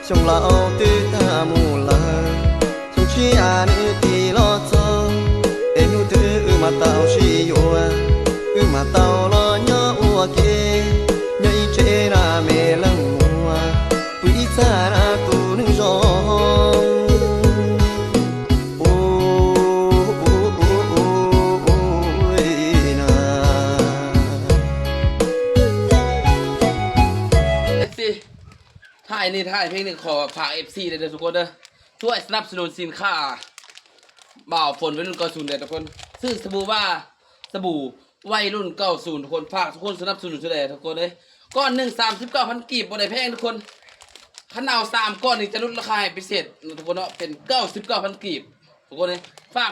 trong lão tư ta mù la trong chi an ti lo cho em nu tư mà tao chi yo mà tao lo nhớ u ke nhớ che na me lăng mua quý xa na tu nữ rongถ่ายนี่ถ่ายเพลงนึงขอฝาก FC เด้อทุกคนเด้อช่วยสนับสนุนสินค้าบ่าวฝนวัยรุ่น90เด้อทุกคนซื้อสบู่ว่าสบู่วัยรุ่น90ทุกคนฝากทุกคนสนับสนุนช่วยทุกคนเด้อก้อนนึง 39,000 กีบบ่ได้แพงทุกคนคันเอา3ก้อนนี่จะลดราคาให้พิเศษทุกคนเนาะเป็น 99,000 กีบทุกคนเด้อฝาก